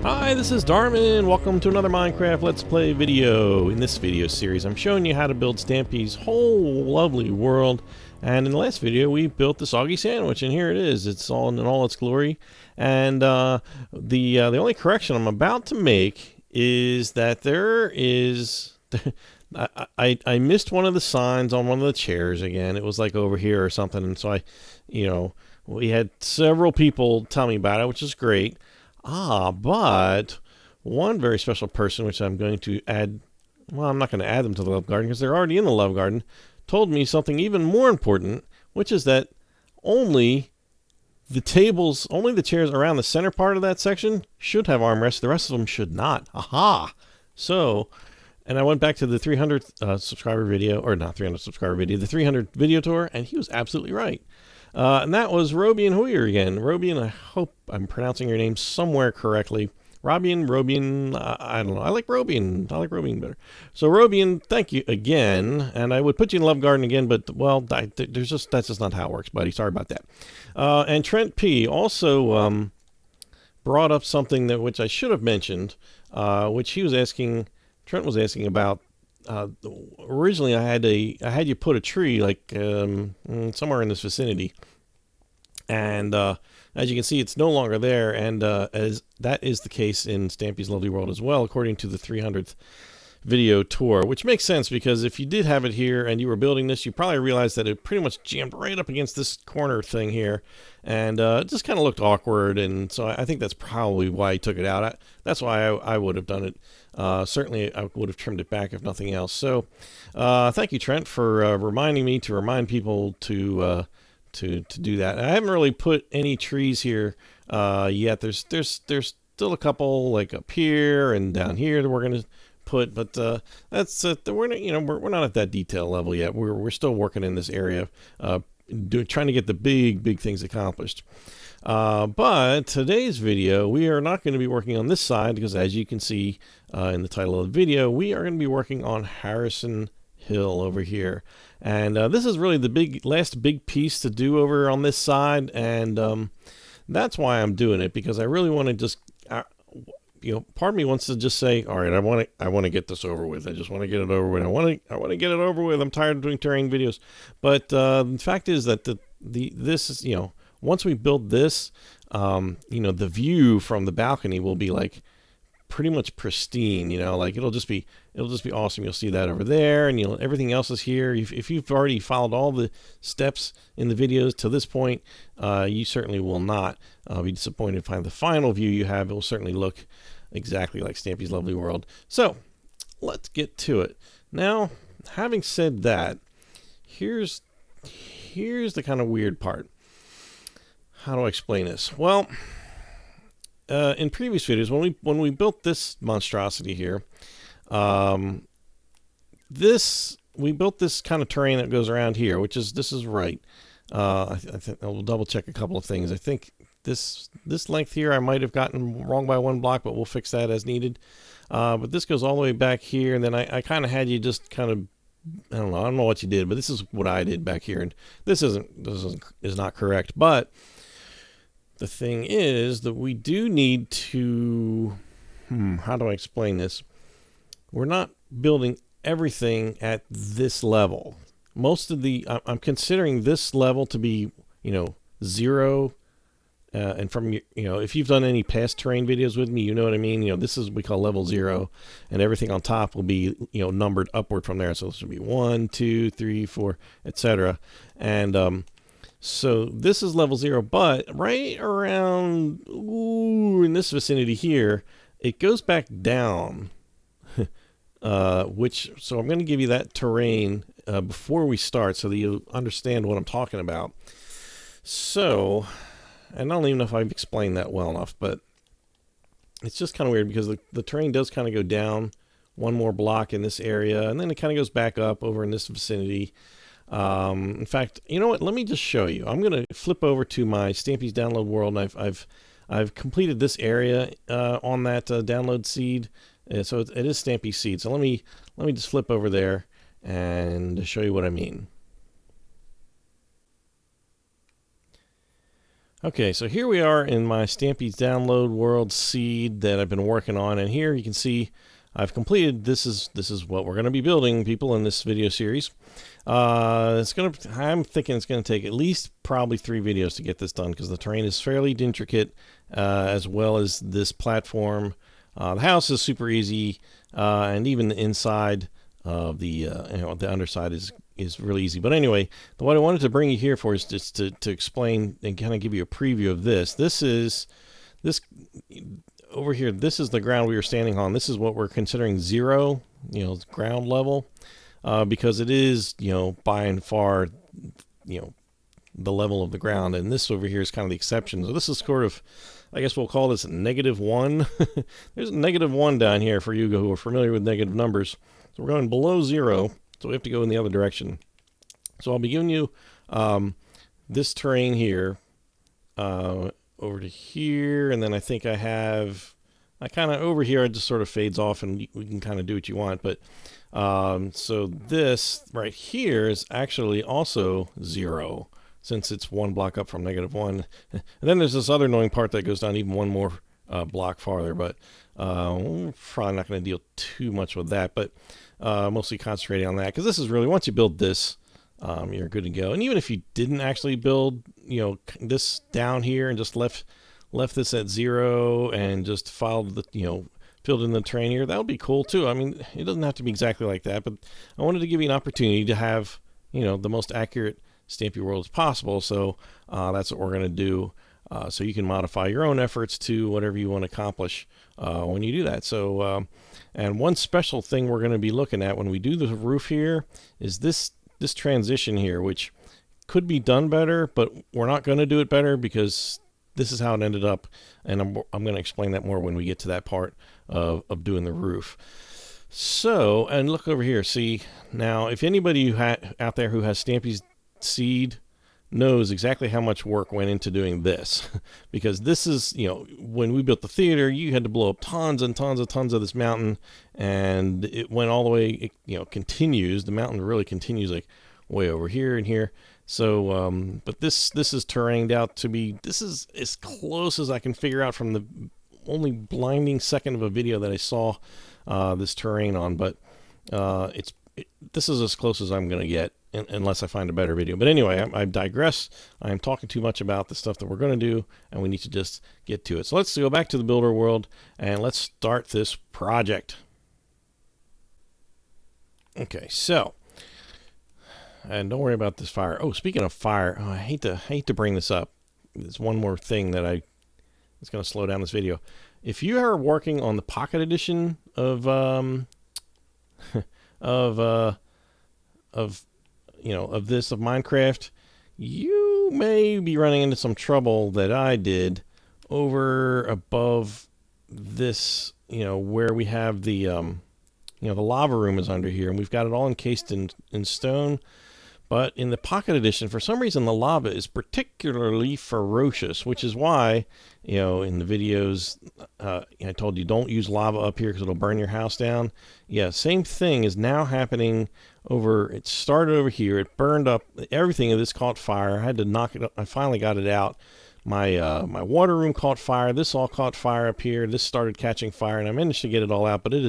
Hi, this is Darman. Welcome to another Minecraft Let's Play video. In this video series, I'm showing you how to build Stampy's whole lovely world. And in the last video, we built the soggy sandwich, and here it is. It's all in all its glory. And the only correction I'm about to make is that there is... I missed one of the signs on one of the chairs again. It was like over here or something, and so we had several people tell me about it, which is great. But one very special person, which I'm going to add, well, I'm not going to add them to the Love Garden because they're already in the Love Garden, told me something even more important, which is that only the chairs around the center part of that section should have armrests. The rest of them should not. Aha! So, and I went back to the 300th subscriber video, or not 300 subscriber video, the 300 video tour, and he was absolutely right. And that was Robian Hoyer again. Robian, I hope I'm pronouncing your name somewhere correctly. Robian, I don't know. I like Robian better. So Robian, thank you again. And I would put you in Love Garden again, but, well, that's just not how it works, buddy. Sorry about that. And Trent P. also brought up something which I should have mentioned, which Trent was asking about. Originally I had you put a tree like somewhere in this vicinity, and as you can see, it's no longer there, and as that is the case in Stampy's Lovely World as well, according to the 300th video tour, which makes sense because if you did have it here and you were building this, you probably realized that it pretty much jammed right up against this corner thing here, and it just kind of looked awkward, and so I think that's probably why he took it out. That's why I would have done it. Certainly I would have trimmed it back if nothing else. So thank you, Trent, for reminding me to remind people to do that. I haven't really put any trees here yet. There's still a couple like up here and down here that we're going to put, but that's we're not at that detail level yet. We're still working in this area, trying to get the big things accomplished. But today's video, we are not going to be working on this side because, as you can see in the title of the video, we are going to be working on Harrison Hill over here. And this is really the last big piece to do over on this side, and that's why I'm doing it, because I really want to just, part of me wants to just say, all right, I want to get this over with. I just want to get it over with. I want to get it over with. I'm tired of doing terrain videos. But the fact is that this is, once we build this, the view from the balcony will be like pretty much pristine, like it'll just be awesome. You'll see that over there, and everything else is here. If you've already followed all the steps in the videos to this point, you certainly will not be disappointed to find the final view you have. It will certainly look exactly like Stampy's Lovely World. So let's get to it. Now, having said that, here's the kind of weird part. How do I explain this? Well, in previous videos, when we built this monstrosity here, we built this kind of terrain that goes around here, this is right. I think I'll double check a couple of things. I think this length here I might have gotten wrong by one block, but we'll fix that as needed. But this goes all the way back here, and then I kind of had you just kind of, I don't know what you did, but this is what I did back here, and this is not correct. But the thing is that we do need to, how do I explain this? We're not building everything at this level. Most of I'm considering this level to be, 0. And from, if you've done any past terrain videos with me, you know what I mean? This is what we call level 0, and everything on top will be, numbered upward from there. So this will be 1, 2, 3, 4, etc. And, so this is level 0, but right around, in this vicinity here, it goes back down, so I'm going to give you that terrain before we start so that you understand what I'm talking about. So, and I don't even know if I've explained that well enough, but it's just kind of weird because the terrain does kind of go down one more block in this area, and then it kind of goes back up over in this vicinity. In fact, you know what? Let me just show you. I'm going to flip over to my Stampy's download world, and I've completed this area on that download seed. So it is Stampy's seed. So let me just flip over there and show you what I mean. Okay, so here we are in my Stampy's download world seed that I've been working on, and here you can see I've completed. This is what we're going to be building, people, in this video series. I'm thinking it's going to take at least probably 3 videos to get this done because the terrain is fairly intricate, as well as this platform. The house is super easy, and even the inside of the the underside is really easy. But anyway, what I wanted to bring you here for is just to explain and kind of give you a preview of this. This over here, this is the ground we were standing on. This is what we're considering 0, ground level, because it is, by and far, the level of the ground. And this over here is kind of the exception. So this is sort of, I guess we'll call this -1. There's a -1 down here for you who are familiar with negative numbers. So we're going below 0. So we have to go in the other direction. So I'll be giving you this terrain here over to here, and then I think I kind of over here it just sort of fades off, and we can kind of do what you want. But so this right here is actually also 0, since it's 1 block up from -1. And then there's this other annoying part that goes down even one more block farther, but we're probably not going to deal too much with that, but mostly concentrating on that, because this is really, once you build this, you're good to go. And even if you didn't actually build, this down here and just left this at 0 and just filled in the terrain here, that would be cool too. I mean, it doesn't have to be exactly like that, but I wanted to give you an opportunity to have, the most accurate Stampy world as possible. So that's what we're going to do. So you can modify your own efforts to whatever you want to accomplish when you do that. So, and one special thing we're going to be looking at when we do the roof here is this transition here, which could be done better, but we're not going to do it better because this is how it ended up. And I'm going to explain that more when we get to that part of doing the roof. So, and look over here. See, now, if anybody out there who has Stampy's seed knows exactly how much work went into doing this, because this is, when we built the theater, you had to blow up tons and tons of this mountain, and it went all the way, it continues, the mountain really continues like way over here and here. So but this is terrained out to be, this is as close as I can figure out from the only blinding second of a video that I saw this terrain on, but this is as close as I'm going to get, unless I find a better video. But anyway, I digress. I'm talking too much about the stuff that we're going to do, and we need to just get to it. So let's go back to the builder world, and let's start this project. Okay, so, and don't worry about this fire. Oh, speaking of fire, I hate to bring this up. There's one more thing that it's going to slow down this video. If you are working on the Pocket Edition of Minecraft, you may be running into some trouble that I did over above this, where we have the the lava room is under here, and we've got it all encased in stone. But in the Pocket Edition, for some reason, the lava is particularly ferocious, which is why, in the videos, I told you don't use lava up here because it'll burn your house down. Yeah, same thing is now happening over, it started over here, it burned up, everything of this caught fire. I had to knock it up. I finally got it out. My water room caught fire. This all caught fire up here. This started catching fire, and I managed to get it all out, but it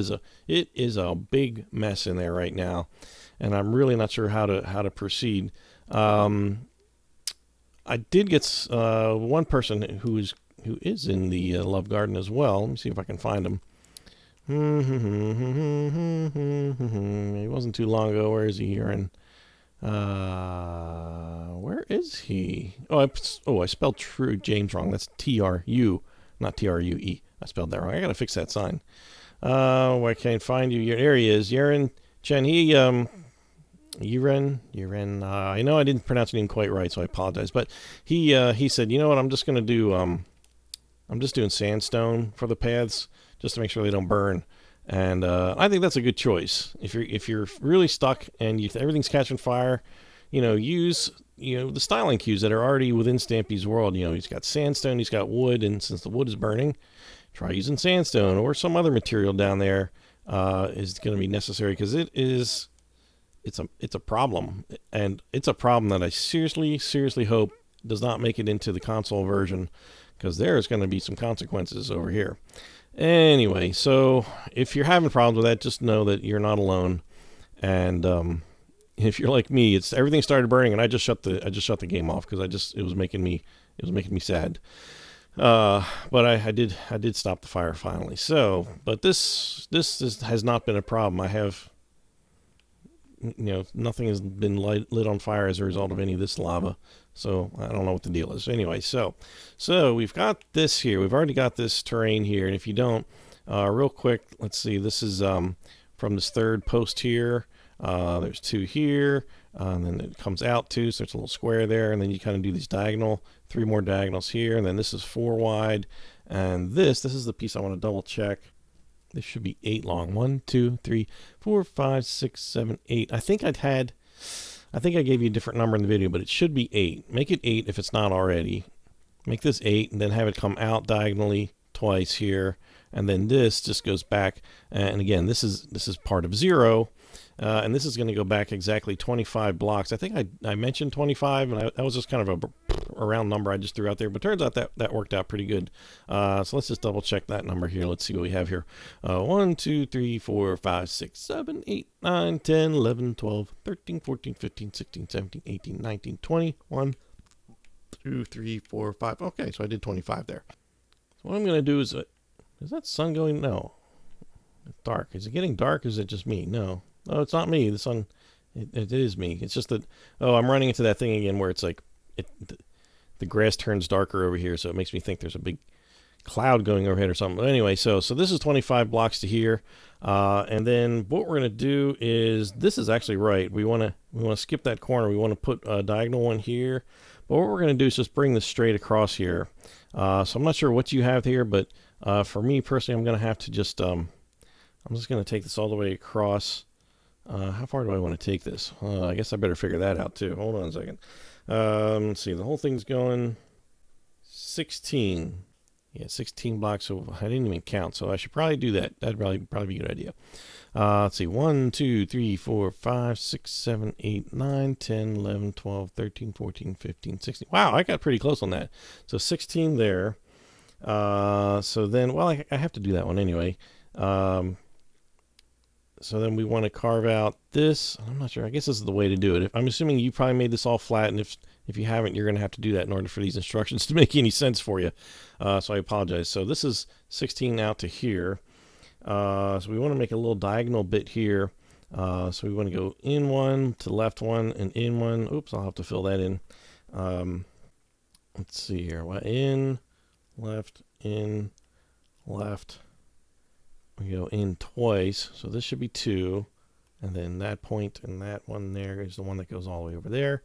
is a big mess in there right now. And I'm really not sure how to proceed. I did get one person who is in the Love Garden as well. Let me see if I can find him. He wasn't too long ago. Where is he here? And where is he? I spelled True James wrong. That's T-R-U, not T-R-U-E. I spelled that wrong. I gotta fix that sign. I can't find you. There he is, Yaren Chen. Yiren, I know I didn't pronounce your name quite right, so I apologize. But he said, you know what, I'm just gonna do I'm just doing sandstone for the paths just to make sure they don't burn. And I think that's a good choice. If you're really stuck and everything's catching fire, use the styling cues that are already within Stampy's world. He's got sandstone, he's got wood, and since the wood is burning, try using sandstone or some other material down there is going to be necessary, because it's a problem, and it's a problem that I seriously hope does not make it into the console version, because there's going to be some consequences over here. Anyway, so if you're having problems with that, just know that you're not alone. And if you're like me, it's everything started burning, and I just shut the game off because it was making me sad. But I did stop the fire finally. So, but this has not been a problem. I have, nothing has been lit on fire as a result of any of this lava. So I don't know what the deal is. Anyway, so we've got this here. We've already got this terrain here. And if you don't, real quick, let's see. This is from this third post here. There's 2 here, and then it comes out 2, so it's a little square there, and then you kind of do these 3 more diagonals here, and then this is 4 wide, and this is the piece I want to double check. This should be 8 long. 1, 2, 3, 4, 5, 6, 7, 8. I think I gave you a different number in the video, but it should be 8. Make it 8 if it's not already. Make this 8, and then have it come out diagonally twice here, and then this just goes back, and again, this is part of 0. And this is going to go back exactly 25 blocks. I think I mentioned 25, and that was just kind of a round number I just threw out there. But turns out that worked out pretty good. So let's just double check that number here. Let's see what we have here. 1, 2, 3, 4, 5, 6, 7, 8, 9, 10, 11, 12, 13, 14, 15, 16, 17, 18, 19, 20. 1, 2, 3, 4, 5. Okay, so I did 25 there. So what I'm going to do is that sun going? No. It's dark. Is it getting dark, or is it just me? No. Oh, it's not me. The sun, it is me. It's just that, I'm running into that thing again where it's like, the grass turns darker over here, so it makes me think there's a big cloud going overhead or something. But anyway, so this is 25 blocks to here, and then what we're going to do is, this is actually right. We want to skip that corner. We want to put a diagonal one here, but what we're going to do is just bring this straight across here. So I'm not sure what you have here, but for me personally, I'm going to have to just, I'm just going to take this all the way across. How far do I want to take this? I guess I better figure that out too. Hold on a second. Let's see. The whole thing's going 16. Yeah, 16 blocks. So I didn't even count. So I should probably do that. That'd probably be a good idea. Let's see. 1, 2, 3, 4, 5, 6, 7, 8, 9, 10, 11, 12, 13, 14, 15, 16. Wow, I got pretty close on that. So 16 there. So then, well, I have to do that one anyway. So then we want to carve out this. I'm not sure. I guess this is the way to do it. I'm assuming you probably made this all flat, and if you haven't, you're going to have to do that in order for these instructions to make any sense for you. So I apologize. So this is 16 out to here. So we want to make a little diagonal bit here. So we want to go in one, to left one, and in one. Oops, I'll have to fill that in. Let's see here. Well, in, left. We go in twice, so this should be 2, and then that point and that one there is the one that goes all the way over there.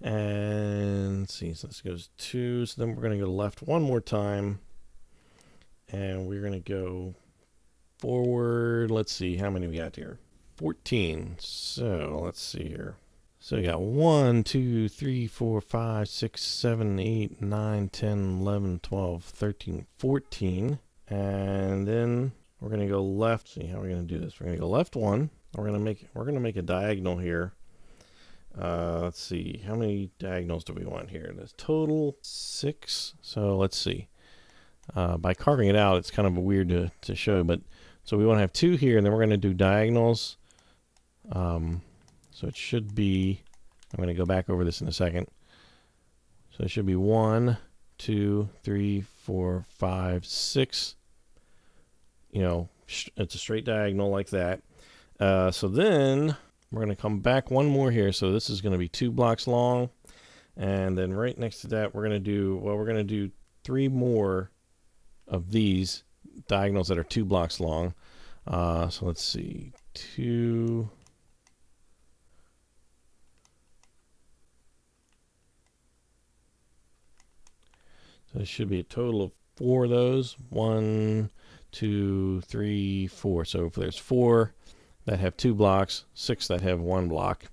And let's see, so this goes 2, so then we're going to go left one more time, and we're going to go forward. Let's see, how many we got here? 14. So let's see here. So we got 1, 2, 3, 4, 5, 6, 7, 8, 9, 10, 11, 12, 13, 14, and then we're going to go left. See how we're going to do this. We're going to go left one. We're going to make a diagonal here. Let's see. How many diagonals do we want here? There's total 6. So let's see. By carving it out, it's kind of weird to show, but so we want to have 2 here, and then we're going to do diagonals. So it should be, I'm going to go back over this in a second. So it should be 1, 2, 3, 4, 5, 6. It's a straight diagonal like that. So then we're going to come back one more here. So this is going to be 2 blocks long. And then right next to that, we're going to do 3 more of these diagonals that are 2 blocks long. So let's see, 2. So it should be a total of 4 of those. 1, 2, 3, 4. So if there's 4 that have 2 blocks, 6 that have 1 block.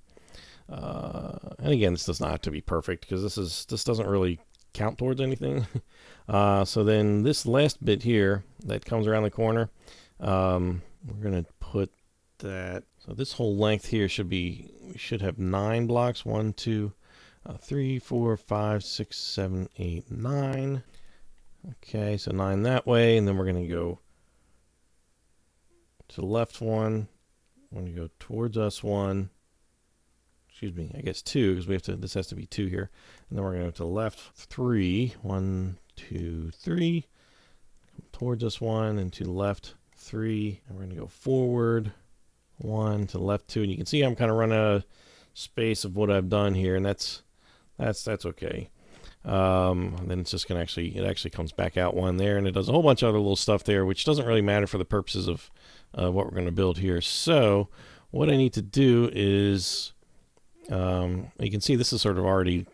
And again, this does not have to be perfect because this doesn't really count towards anything. So then this last bit here that comes around the corner, we're going to put that. So this whole length here should have 9 blocks. 1, 2, 3, 4, 5, 6, 7, 8, 9. Okay, so 9 that way, and then we're going to go to the left one. We're going to go towards us one. Excuse me, I guess 2, because we have to. This has to be 2 here. And then we're going to go to the left 3. 1, 2, 3. Towards us 1, and to the left 3. And we're going to go forward 1, to the left 2. And you can see I'm kind of running out of space of what I've done here, and that's okay. Then it's just going to it actually comes back out 1 there, and it does a whole bunch of other little stuff there, which doesn't really matter for the purposes of what we're going to build here. So what I need to do is, you can see this is sort of already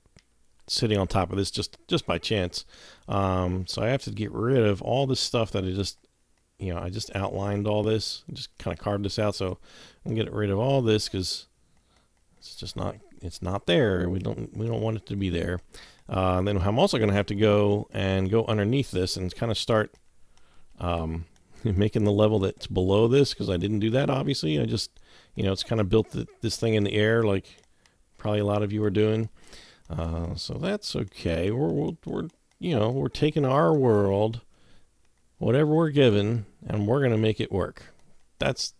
sitting on top of this just by chance. So I have to get rid of all this stuff that I just outlined all this, just kind of carved this out. So I'm gonna get rid of all this because it's not there. We don't want it to be there. Then I'm also going to have to go underneath this and kind of start making the level that's below this, because I didn't do that, obviously. I just, it's kind of built this thing in the air like probably a lot of you are doing. So that's okay. We're taking our world, whatever we're given, and we're going to make it work. That's,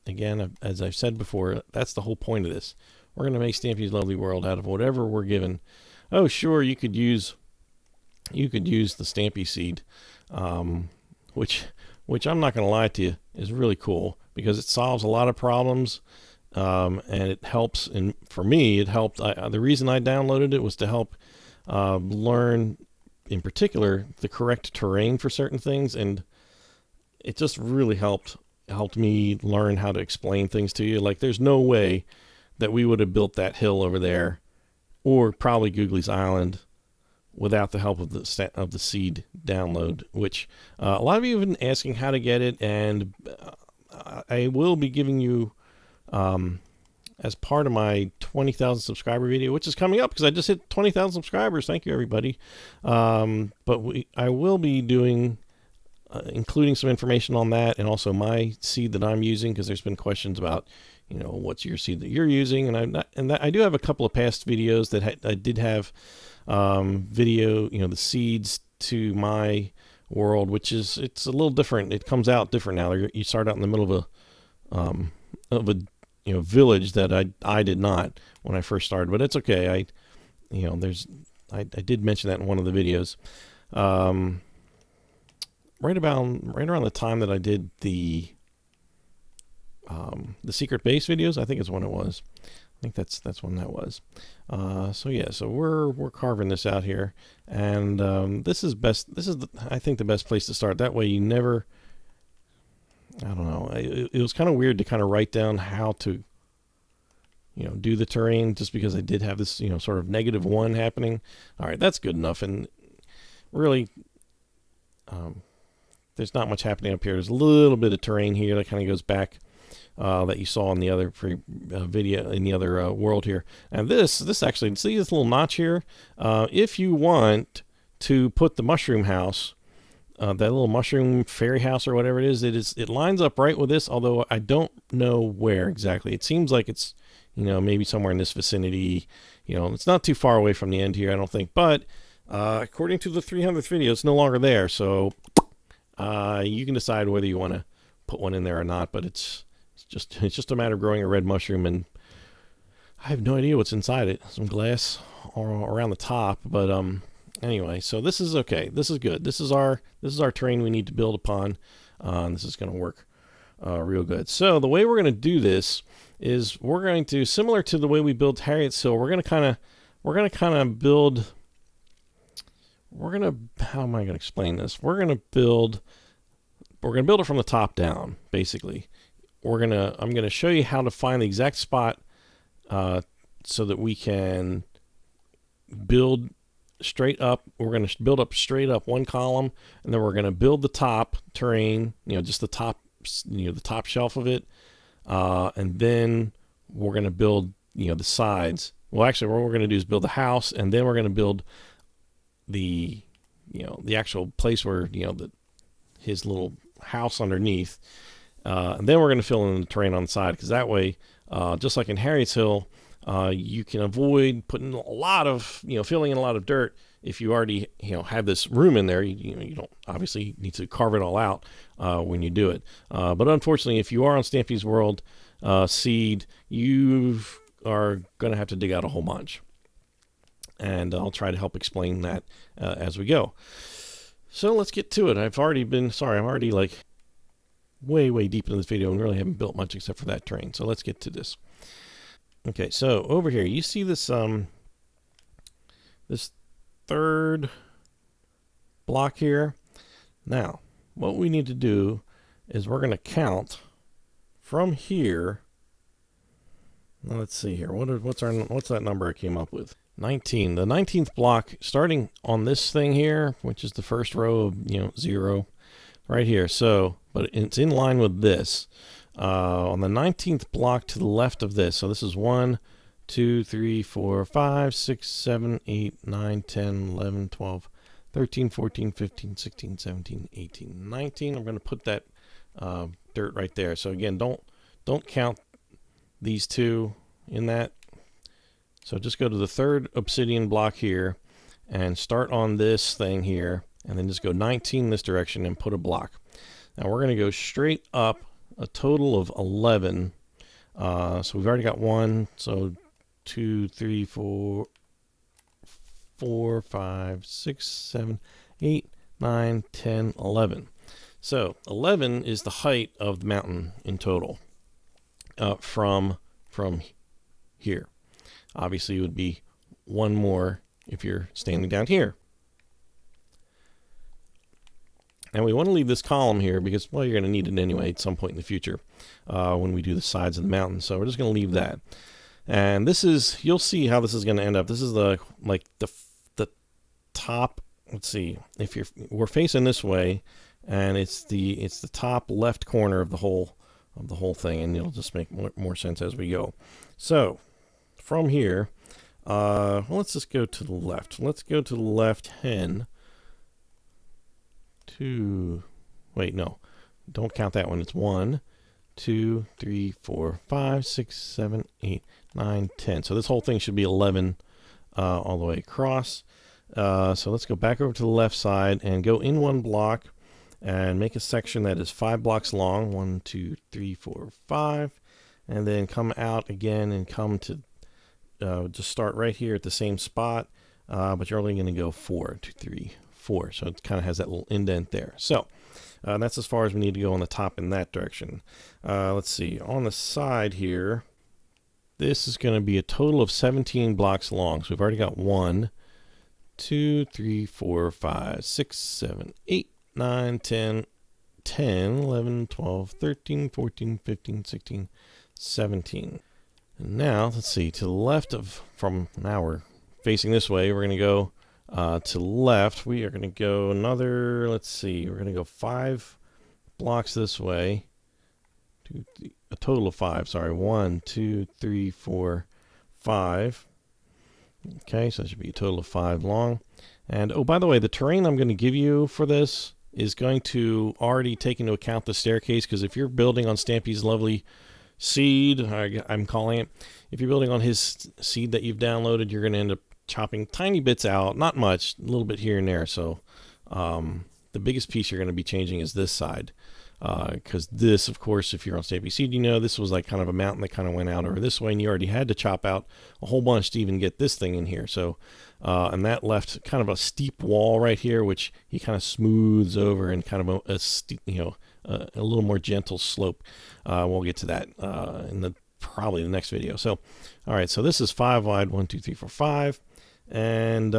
again, as I've said before, that's the whole point of this. We're going to make Stampy's Lovely World out of whatever we're given. Oh, sure, you could use the Stampy seed, which I'm not going to lie to you is really cool, because it solves a lot of problems, and it helps. And for me, it helped. The reason I downloaded it was to help learn, in particular, the correct terrain for certain things, and it just really helped me learn how to explain things to you. Like, there's no way that we would have built that hill over there, or probably Googly's Island, without the help of the seed download, which a lot of you have been asking how to get it, and I will be giving you, as part of my 20,000 subscriber video, which is coming up because I just hit 20,000 subscribers. Thank you, everybody. But I will be doing, including some information on that, and also my seed that I'm using, because there's been questions about, what's your seed that you're using, and I do have a couple of past videos that I did have the seeds to my world, which it's a little different. It comes out different now. You start out in the middle of a village that I did not when I first started, but it's okay. I did mention that in one of the videos. Right around the time that I did the secret base videos, I think is when it was. I think that's when that was. So yeah, so we're carving this out here, and this is I think the best place to start. That way you never, I don't know, it was kind of weird to kind of write down how to do the terrain, just because I did have this sort of -1 happening. All right, that's good enough. And really, there's not much happening up here. There's a little bit of terrain here that kind of goes back, that you saw in the other video, in the other world here. And this actually, see this little notch here? If you want to put the mushroom house, that little mushroom fairy house or whatever it is, it lines up right with this, although I don't know where exactly. It seems like it's, maybe somewhere in this vicinity. It's not too far away from the end here, I don't think. But according to the 300th video, it's no longer there. So you can decide whether you want to put one in there or not. But it's just a matter of growing a red mushroom, and I have no idea what's inside it. Some glass around the top, but anyway, so this is okay. This is good. This is our terrain we need to build upon. This is going to work real good. So the way we're going to do this is we're going to, similar to the way we built Harriet's Hill, we're going to kind of build. How am I going to explain this? We're going to build it from the top down, basically. I'm going to show you how to find the exact spot, so that we can build straight up. We're going to build up straight up one column, and then we're going to build the top terrain, just the top, the top shelf of it, and then we're going to build, the sides. Well, actually, what we're going to do is build the house, and then we're going to build the actual place where, his little house underneath. And then we're going to fill in the terrain on the side, because that way, just like in Harriet's Hill, You can avoid putting a lot of, filling in a lot of dirt. If you already, have this room in there, you don't obviously need to carve it all out when you do it. But unfortunately, if you are on Stampy's World Seed, you are going to have to dig out a whole bunch. And I'll try to help explain that as we go. So let's get to it. I'm already like way deep into this video and really haven't built much except for that terrain. So let's get to this. Okay, so over here, you see this this third block here. Now, what we need to do is we're going to count from here. Now, let's see here. What's that number I came up with? 19. The 19th block, starting on this thing here, which is the first row of 0, right here. So, but it's in line with this. On the 19th block to the left of this. So this is 1, 2, 3, 4, 5, 6, 7, 8, 9, 10, 11, 12, 13, 14, 15, 16, 17, 18, 19. I'm going to put that dirt right there. So again, don't count these two in that. So just go to the third obsidian block here and start on this thing here, and then just go 19 this direction and put a block. Now we're going to go straight up a total of 11. So we've already got 1, so 2, 3, 4, 5, 6, 7, 8, 9, 10, 11. So 11 is the height of the mountain in total from here. Obviously, it would be one more if you're standing down here. And we want to leave this column here because, well, you're going to need it anyway at some point in the future when we do the sides of the mountain. So we're just going to leave that. And this is, you'll see how this is going to end up. This is the top. Let's see, we're facing this way, and it's the top left corner of the whole thing, and it'll just make more sense as we go. So from here, well, let's just go to the left. Let's go to the left 10. Wait, no, don't count that one. It's 1, 2, 3, 4, 5, 6, 7, 8, 9, 10. So this whole thing should be 11 all the way across. So let's go back over to the left side and go in one block and make a section that is 5 blocks long. 1, 2, 3, 4, 5. And then come out again and come to just start right here at the same spot, but you're only going to go 4, 2, 3, 4. So it kind of has that little indent there. So that's as far as we need to go on the top in that direction. Let's see, on the side here, this is going to be a total of 17 blocks long. So we've already got 1, 2, 3, 4, 5, 6, 7, 8, 9, 10, 11, 12, 13, 14, 15, 16, 17. And now, let's see, to the left from now we're facing this way, we're going to go to the left. We are going to go another, let's see, we're going to go 5 blocks this way. A total of 5, sorry. 1, 2, 3, 4, 5. Okay, so that should be a total of 5 long. And, oh, by the way, the terrain I'm going to give you for this is going to already take into account the staircase, because if you're building on Stampy's lovely seed, I'm calling it, if you're building on his seed that you've downloaded, you're going to end up chopping tiny bits out, not much, a little bit here and there. So the biggest piece you're going to be changing is this side, because this, of course, if you're on Stampy's seed, this was like kind of a mountain that kind of went out over this way, and you already had to chop out a whole bunch to even get this thing in here. So and that left kind of a steep wall right here, which he kind of smooths over and kind of a steep, a little more gentle slope. We'll get to that in probably the next video. So, all right, so this is 5 wide, 1, 2, 3, 4, 5, and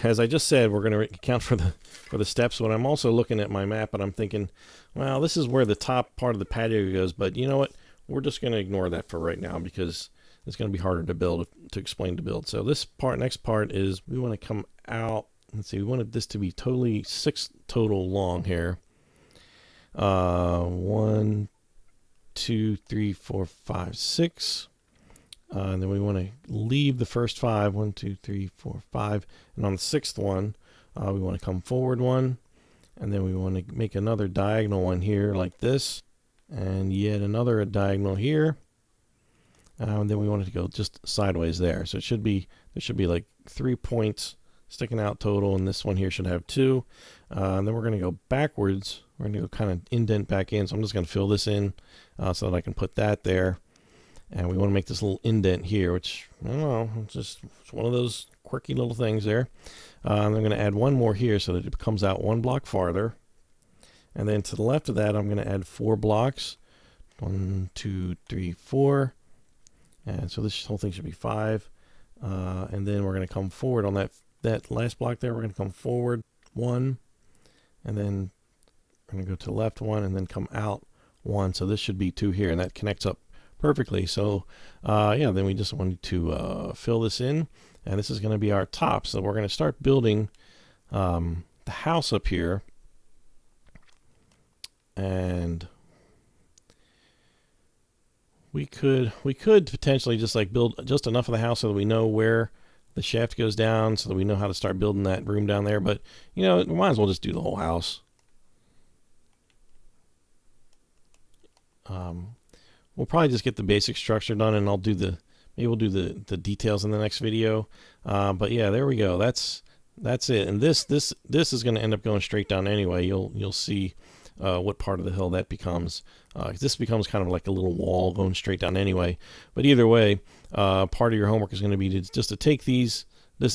as I just said, we're going to account for the steps. But I'm also looking at my map and I'm thinking, well, this is where the top part of the patio goes. But you know what? We're just going to ignore that for right now because it's going to be harder to explain to build. So this next part is we want to come out. Let's see, we wanted this to be totally 6 total long here. 1, 2, 3, 4, 5, 6. And then we want to leave the first 5. 1, 2, 3, 4, 5. And on the 6th one, we want to come forward 1. And then we want to make another diagonal one here like this. And yet another diagonal here. And then we want it to go just sideways there. So there should be like 3 points sticking out total, and this one here should have 2. And then we're going to go backwards. We're going to go kind of indent back in. So I'm just going to fill this in so that I can put that there. And we want to make this little indent here, which, I don't know, it's one of those quirky little things there. And I'm going to add one more here so that it comes out 1 block farther. And then to the left of that, I'm going to add 4 blocks. 1, 2, 3, 4. And so this whole thing should be 5. And then we're going to come forward on that last block there. We're going to come forward 1. And then we're going to go to the left 1 and then come out 1. So this should be 2 here. And that connects up perfectly. So yeah, then we just wanted to fill this in. And this is going to be our top. So we're going to start building the house up here. And we could potentially just like build just enough of the house so that we know where the shaft goes down, so that we know how to start building that room down there. But you know, we might as well just do the whole house. We'll probably just get the basic structure done, and maybe we'll do the details in the next video. But yeah, there we go. That's it. And this is going to end up going straight down anyway. You'll see what part of the hill that becomes. This becomes kind of like a little wall going straight down anyway. But either way, part of your homework is going to be just to take this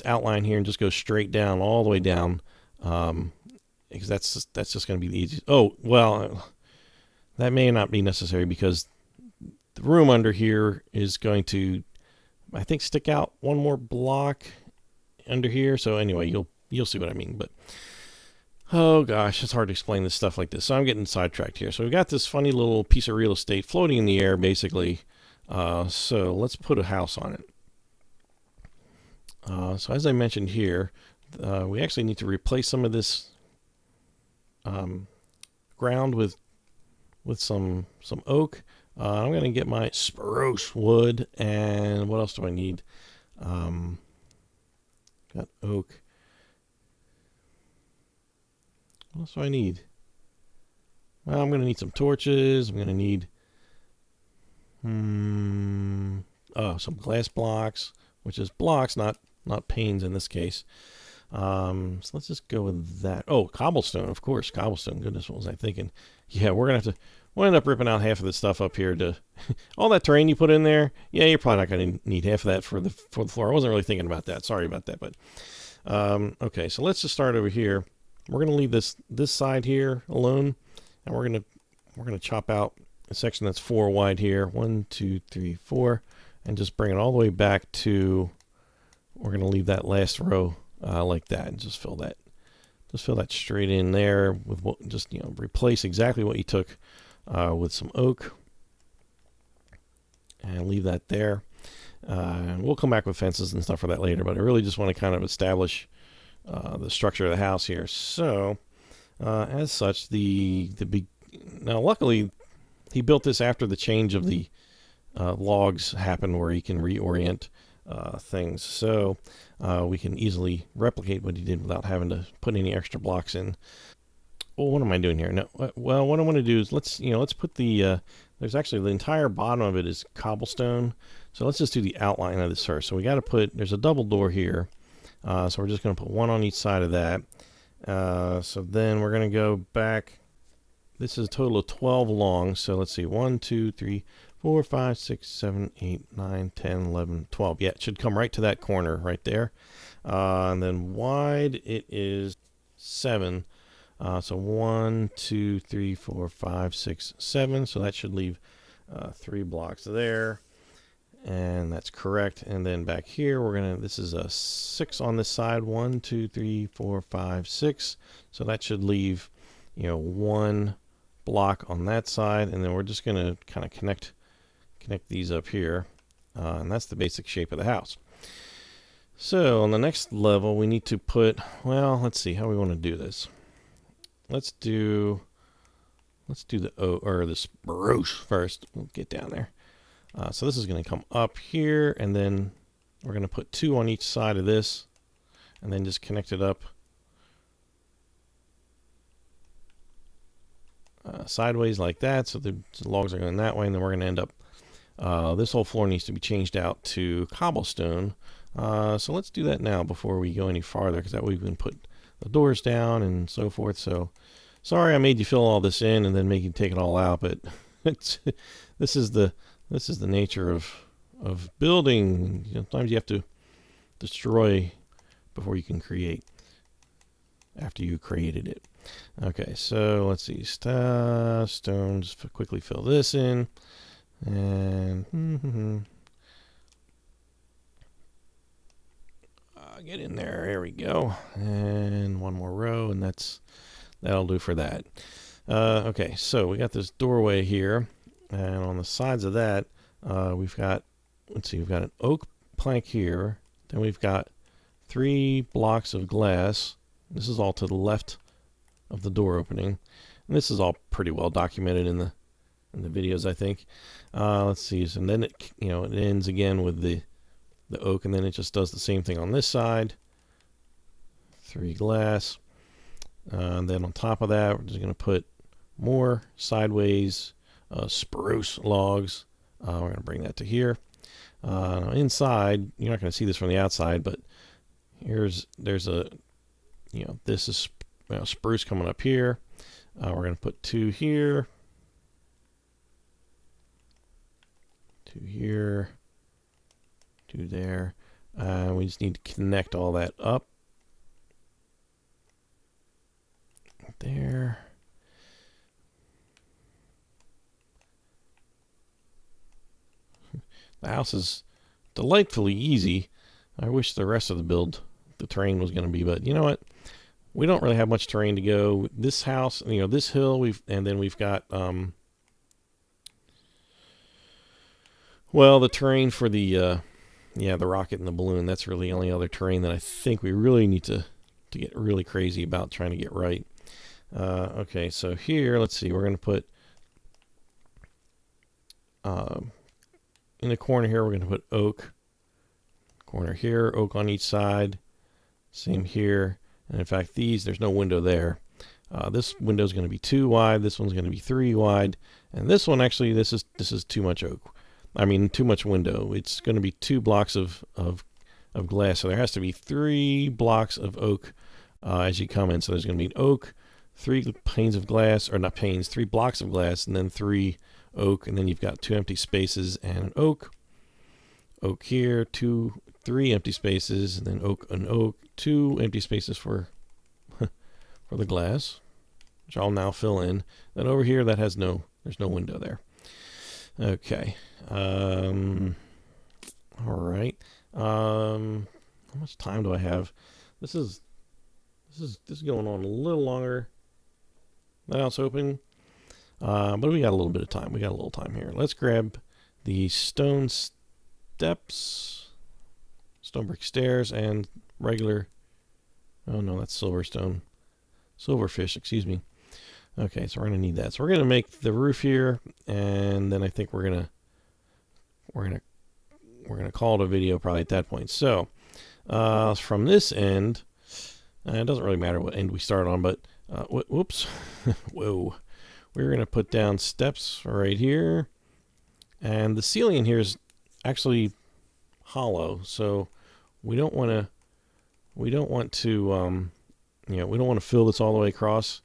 outline here and just go straight down, all the way down, because that's just going to be the easiest. Oh, well, that may not be necessary because the room under here is going to, I think, stick out 1 more block under here. So anyway, you'll see what I mean. But oh gosh, it's hard to explain this stuff like this. So I'm getting sidetracked here. So we've got this funny little piece of real estate floating in the air, basically. So let's put a house on it. So as I mentioned here, we actually need to replace some of this ground with some oak. I'm going to get my spruce wood, and what else do I need? Got oak. What else do I need? Well, I'm going to need some torches. I'm going to need some glass blocks, which is blocks, not panes in this case. So let's just go with that. Oh, cobblestone, of course, cobblestone. Goodness, what was I thinking? Yeah, we'll end up ripping out half of the stuff up here to all that terrain you put in there. Yeah, you're probably not going to need half of that for the floor. I wasn't really thinking about that. Sorry about that, but okay. So let's just start over here. We're going to leave this side here alone, and we're going to chop out a section that's 4 wide here. 1, 2, 3, 4, and just bring it all the way back to. We're going to leave that last row like that, and just fill that straight in there with replace exactly what you took with some oak, and leave that there. And we'll come back with fences and stuff for that later, but I really just want to kind of establish the structure of the house here. So as such, now luckily he built this after the change of the logs happened, where he can reorient things, so we can easily replicate what he did without having to put any extra blocks in. Well, what am I doing here? No, well, what I want to do is let's put there's actually the entire bottom of it is cobblestone, so let's just do the outline of this first. So we got to there's a double door here, so we're just going to put 1 on each side of that. So then we're going to go back. This is a total of 12 long, so let's see, 1, 2, 3, 4, 5, 6, 7, 8, 9, 10, 11, 12. Yeah, it should come right to that corner right there. And then wide it is 7. So 1, 2, 3, 4, 5, 6, 7. So that should leave 3 blocks there. And that's correct. And then back here, this is a 6 on this side. 1, 2, 3, 4, 5, 6. So that should leave, 1 block on that side. And then we're just going to kind of connect these up here. And that's the basic shape of the house. So on the next level, we need to put, well, let's see how we want to do this. Let's do the spruce first. We'll get down there. So this is going to come up here, and then we're going to put 2 on each side of this, and then just connect it up sideways like that. So the logs are going that way, and then we're going to end up This whole floor needs to be changed out to cobblestone. So let's do that now before we go any farther, because that way we can put the doors down and so forth. So sorry I made you fill all this in and then make you take it all out, but it's this is the nature of building. Sometimes you have to destroy before you can create, after you created it. Okay, so let's see. Stones, quickly fill this in. And get in there. There we go. And one more row, and that'll do for that. Okay, so we got this doorway here, and on the sides of that, we've got, let's see, we've got an oak plank here. Then we've got 3 blocks of glass. This is all to the left of the door opening, and this is all pretty well documented in the videos, I think. Let's see, and then it ends again with the oak, and then it just does the same thing on this side. 3 glass, and then on top of that, we're just going to put more sideways spruce logs. We're going to bring that to here. Now inside, you're not going to see this from the outside, but there's a, this is spruce coming up here. We're going to put 2 here, 2 here, 2 there. We just need to connect all that up. There. The house is delightfully easy. I wish the rest of the terrain was going to be, but you know what? We don't really have much terrain to go. This house, this hill, and then we've got, well, the terrain for the rocket and the balloon. That's really the only other terrain that I think we really need to get really crazy about trying to get right. Okay, so here, let's see, we're going to put, in the corner here, we're going to put oak. Corner here, oak on each side. Same here. And in fact, there's no window there. This window is going to be 2 wide. This one's going to be 3 wide. And this one, actually, this is too much oak. I mean, too much window. It's going to be 2 blocks of glass. So there has to be 3 blocks of oak as you come in. So there's going to be an oak, 3 panes of glass, or not panes, 3 blocks of glass, and then 3 oak. And then you've got 2 empty spaces and an oak. Oak here, 3 empty spaces, and then oak, 2 empty spaces for the glass, which I'll now fill in. Then over here, there's no window there. Okay. All right. How much time do I have? This is going on a little longer than I was hoping, but we got a little bit of time. We got a little time here. Let's grab the stone steps, stone brick stairs, and regular. Oh no, that's silverstone, silverfish. Excuse me. Okay, so we're gonna need that. So we're gonna make the roof here, and then I think we're gonna call it a video probably at that point. So from this end, it doesn't really matter what end we start on, but whoops, whoa, we're gonna put down steps right here, and the ceiling in here is actually hollow, so we don't want to we don't want to fill this all the way across.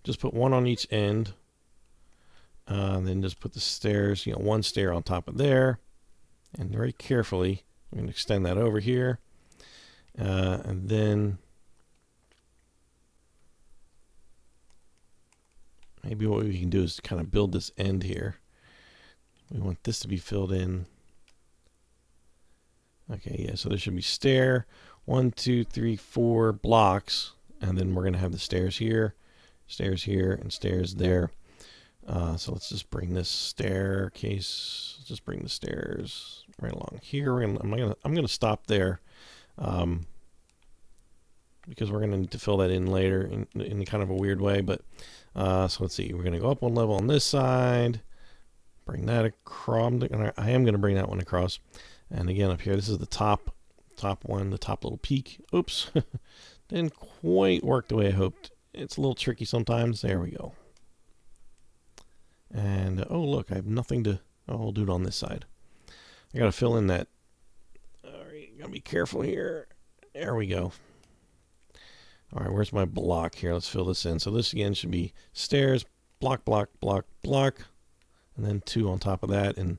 Just put one on each end, then just put the stairs, one stair on top of there, and very carefully I'm going to extend that over here, and then maybe what we can do is kind of build this end here. We want this to be filled in. Okay, yeah, so there should be stair, 1, 2, 3, 4 blocks, and then we're going to have the stairs here, and stairs there. So let's just bring this staircase, let's just bring the stairs right along here. I'm gonna stop there, because we're going to need to fill that in later in kind of a weird way. But so let's see, we're going to go up 1 level on this side, bring that across. I am going to bring that one across. And again, up here, this is the top one, the top little peak. Oops, didn't quite work the way I hoped. It's a little tricky sometimes. There we go. And oh look, I have nothing to. Oh, we'll do it on this side. I gotta fill in that. Alright, gotta be careful here. There we go. Alright, where's my block here? Let's fill this in. So this again should be stairs, block, block, block, block, and then 2 on top of that, and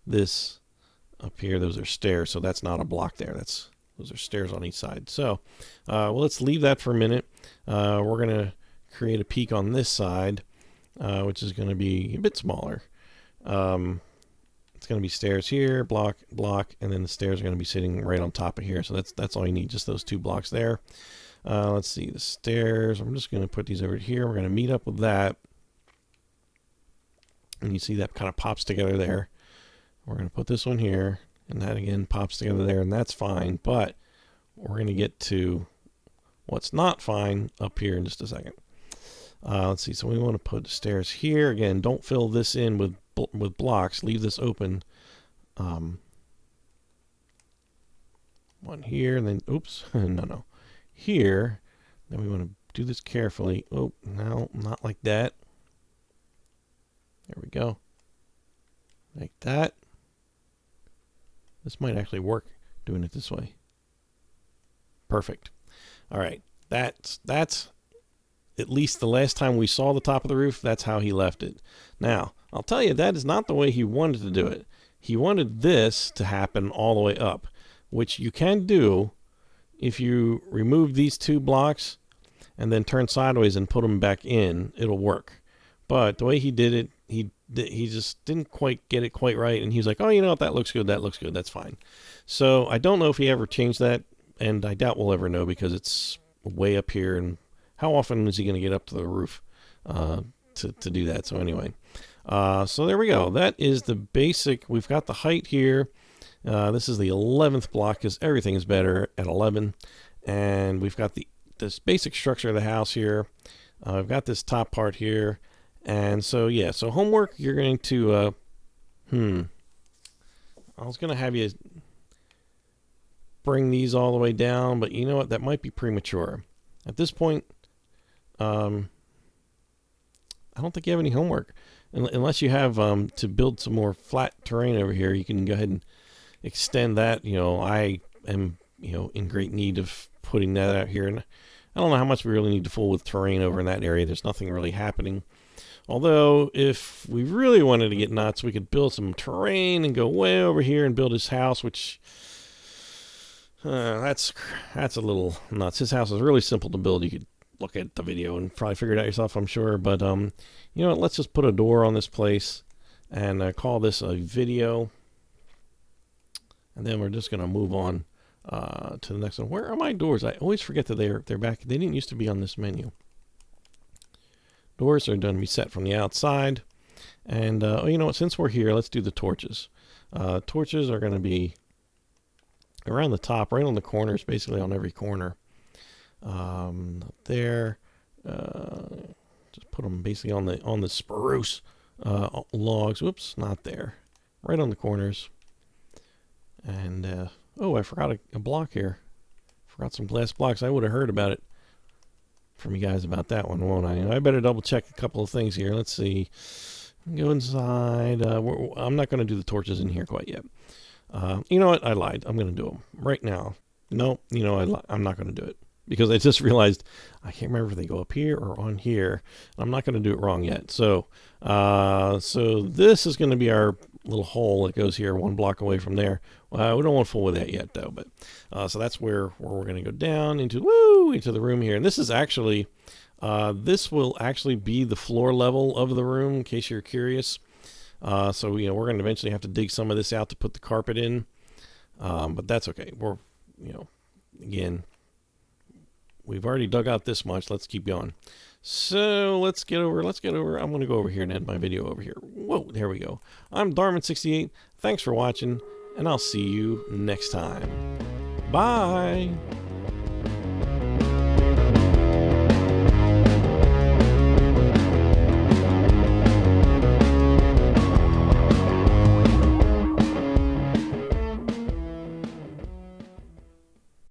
this up here, those are stairs, so that's not a block there. Those are stairs on each side. So, well, let's leave that for a minute. We're gonna create a peak on this side, which is gonna be a bit smaller. It's going to be stairs here, block, block, and then the stairs are going to be sitting right on top of here. So that's all you need, just those 2 blocks there. Let's see, the stairs, I'm just going to put these over here. We're going to meet up with that. And you see that kind of pops together there. We're going to put this one here, and that again pops together there, and that's fine. But we're going to get to what's not fine up here in just a second. Let's see, so we want to put stairs here. Again, don't fill this in with blocks. Leave this open. One here, and then, oops, no. Here, then we want to do this carefully. Oh, no, not like that. There we go. Like that. This might actually work, doing it this way. Perfect. All right, that's at least the last time we saw the top of the roof, that's how he left it. Now, I'll tell you, that is not the way he wanted to do it. He wanted this to happen all the way up, which you can do if you remove these 2 blocks and then turn sideways and put them back in. It'll work. But the way he did it, he just didn't quite get it quite right, and he was like, oh, you know what, that looks good, that's fine. So I don't know if he ever changed that, and I doubt we'll ever know because it's way up here, and how often is he going to get up to the roof to do that? So anyway, so there we go. That is the basic. We've got the height here. This is the 11th block because everything is better at 11. And we've got this basic structure of the house here. I've got this top part here. And so, yeah, so homework, you're going to, I was going to have you bring these all the way down, but you know what? That might be premature. At this point, I don't think you have any homework. Unless you have to build some more flat terrain over here, you can go ahead and extend that. You know, I am, in great need of putting that out here. And I don't know how much we really need to fool with terrain over in that area. There's nothing really happening. Although, if we really wanted to get nuts, we could build some terrain and go way over here and build his house, which... that's a little nuts. His house is really simple to build. You could look at the video and probably figure it out yourself, I'm sure. But you know what? Let's just put a door on this place and call this a video. And then we're just going to move on to the next one. Where are my doors? I always forget that they're back. They didn't used to be on this menu. Doors are going to be set from the outside. And oh, you know what? Since we're here, let's do the torches. Torches are going to be around the top, right on the corners, basically on every corner. There, just put them basically on the spruce logs. Whoops, not there. Right on the corners. And oh, I forgot a block here. Forgot some glass blocks. I would have heard about it from you guys about that one, won't I? I better double check a couple of things here. Let's see. Go inside. I'm not going to do the torches in here quite yet. You know what? I lied. I'm going to do them right now. No, you know, I'm not going to do it because I just realized I can't remember if they go up here or on here. I'm not going to do it wrong yet. So, so this is going to be our little hole that goes here 1 block away from there. We don't want to fool with that yet though, but so that's where we're going to go down into the room here. And this is actually this will actually be the floor level of the room, in case you're curious. So you know, we're going to eventually have to dig some of this out to put the carpet in, but that's okay. We're, you know, again, we've already dug out this much. Let's keep going. So let's get over. I'm going to go over here and end my video over here. Whoa, there we go. I'm Darman68. Thanks for watching, and I'll see you next time. Bye.